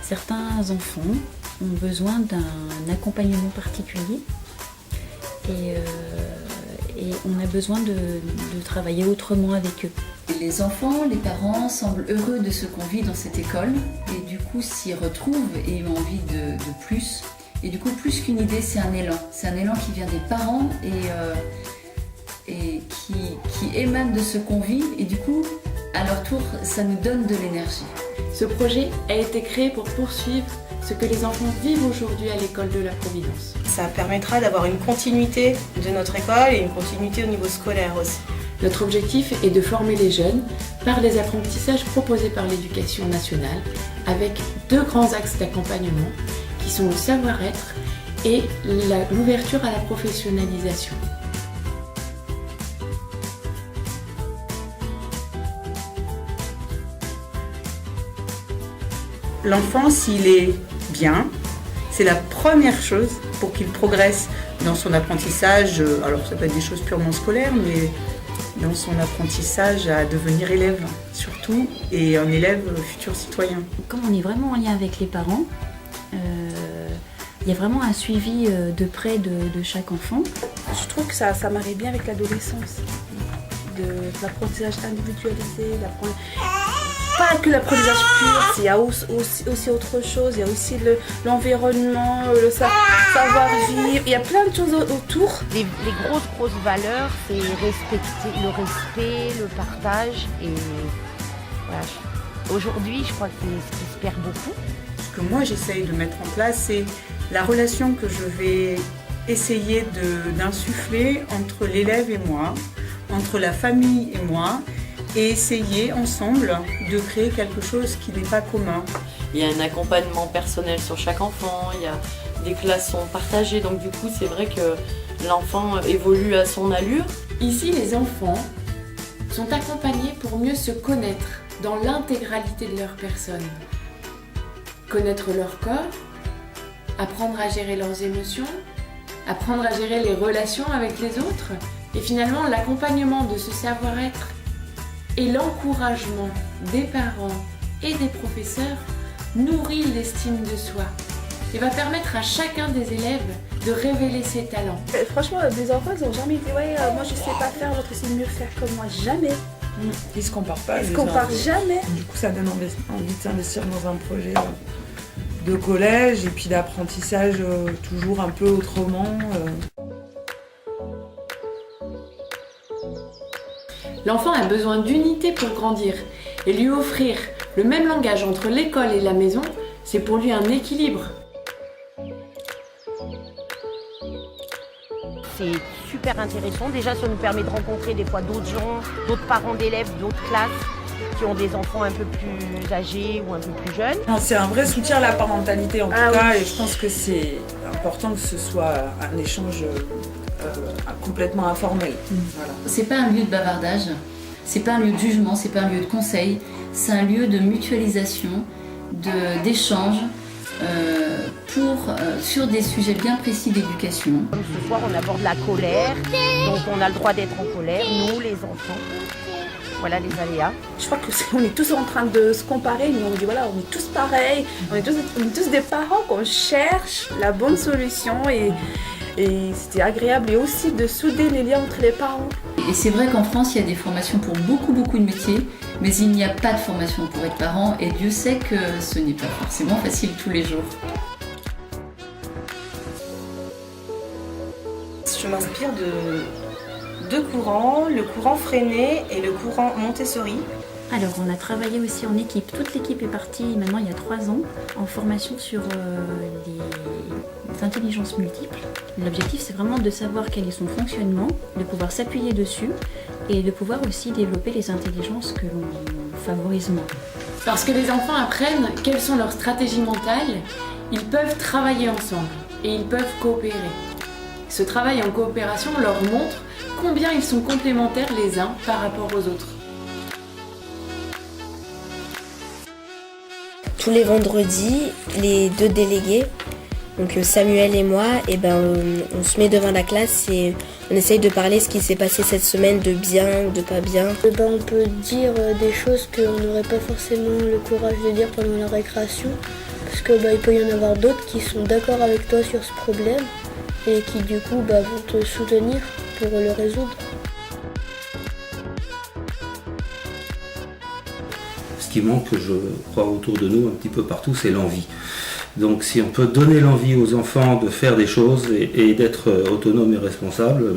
Certains enfants ont besoin d'un accompagnement particulier et on a besoin de travailler autrement avec eux. Les enfants, les parents semblent heureux de ce qu'on vit dans cette école et du coup s'y retrouvent et ont envie de plus. Et du coup, plus qu'une idée, c'est un élan. C'est un élan qui vient des parents et qui émane de ce qu'on vit. Et du coup, à leur tour, ça nous donne de l'énergie. Ce projet a été créé pour poursuivre ce que les enfants vivent aujourd'hui à l'école de la Providence. Ça permettra d'avoir une continuité de notre école et une continuité au niveau scolaire aussi. Notre objectif est de former les jeunes par les apprentissages proposés par l'Éducation nationale avec 2 grands axes d'accompagnement qui sont le savoir-être et l'ouverture à la professionnalisation. L'enfant, s'il est bien, c'est la première chose pour qu'il progresse dans son apprentissage. Alors ça peut être des choses purement scolaires, mais dans son apprentissage à devenir élève surtout, et un élève futur citoyen. Comme on est vraiment en lien avec les parents, il y a vraiment un suivi de près de chaque enfant. Je trouve que ça marie bien avec l'adolescence, de l'apprentissage individualisé, pas que l'apprentissage pur, il y a aussi autre chose, il y a aussi l'environnement, le savoir-vivre, il y a plein de choses autour. Les grosses valeurs, c'est respecter le respect, le partage et voilà. Aujourd'hui, je crois que c'est ce qui se perd beaucoup. Ce que moi j'essaye de mettre en place, c'est la relation que je vais essayer d'insuffler entre l'élève et moi, entre la famille et moi, et essayer ensemble de créer quelque chose qui n'est pas commun. Il y a un accompagnement personnel sur chaque enfant, il y a des classes sont partagées, donc du coup c'est vrai que l'enfant évolue à son allure. Ici, les enfants sont accompagnés pour mieux se connaître dans l'intégralité de leur personne. Connaître leur corps, apprendre à gérer leurs émotions, apprendre à gérer les relations avec les autres, et finalement l'accompagnement de ce savoir-être et l'encouragement des parents et des professeurs nourrit l'estime de soi et va permettre à chacun des élèves de révéler ses talents. Franchement, les enfants, ils n'ont jamais dit « ouais, moi je sais pas faire, l'autre sait mieux faire que moi ». Jamais. Ils se comparent pas. Ils se comparent jamais. Du coup, ça donne envie de s'investir dans un projet de collège et puis d'apprentissage toujours un peu autrement. L'enfant a besoin d'unité pour grandir et lui offrir le même langage entre l'école et la maison, c'est pour lui un équilibre. C'est super intéressant. Déjà, ça nous permet de rencontrer des fois d'autres gens, d'autres parents d'élèves, d'autres classes qui ont des enfants un peu plus âgés ou un peu plus jeunes. C'est un vrai soutien à la parentalité en tout cas, et je pense que c'est important que ce soit un échange complètement informel. Voilà. C'est pas un lieu de bavardage, c'est pas un lieu de jugement, c'est pas un lieu de conseil, c'est un lieu de mutualisation, d'échange sur des sujets bien précis d'éducation. Comme ce soir, on aborde la colère, donc on a le droit d'être en colère, nous les enfants. Voilà les aléas. Je crois qu'on est tous en train de se comparer, mais on dit voilà, on est tous pareils, on est tous des parents qu'on cherche la bonne solution et c'était agréable et aussi de souder les liens entre les parents. Et c'est vrai qu'en France, il y a des formations pour beaucoup de métiers, mais il n'y a pas de formation pour être parent et Dieu sait que ce n'est pas forcément facile tous les jours. Je m'inspire de 2 courants, le courant Freinet et le courant Montessori. Alors, on a travaillé aussi en équipe. Toute l'équipe est partie maintenant il y a 3 ans en formation sur les intelligences multiples. L'objectif, c'est vraiment de savoir quel est son fonctionnement, de pouvoir s'appuyer dessus et de pouvoir aussi développer les intelligences que l'on favorise moins. Parce que les enfants apprennent quelles sont leurs stratégies mentales, ils peuvent travailler ensemble et ils peuvent coopérer. Ce travail en coopération leur montre combien ils sont complémentaires les uns par rapport aux autres. Tous les vendredis, les 2 délégués, donc Samuel et moi, on se met devant la classe et on essaye de parler ce qui s'est passé cette semaine, de bien ou de pas bien. On peut dire des choses qu'on n'aurait pas forcément le courage de dire pendant la récréation, parce que il peut y en avoir d'autres qui sont d'accord avec toi sur ce problème et qui du coup vont te soutenir pour le résoudre. Ce qui manque, je crois, autour de nous, un petit peu partout, c'est l'envie. Donc si on peut donner l'envie aux enfants de faire des choses et d'être autonomes et responsables,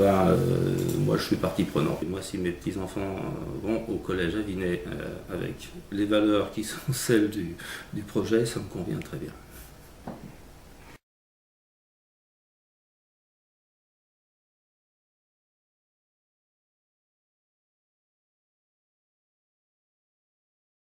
moi je suis partie prenante. Et moi, si mes petits-enfants vont au collège à Vinay avec les valeurs qui sont celles du projet, ça me convient très bien.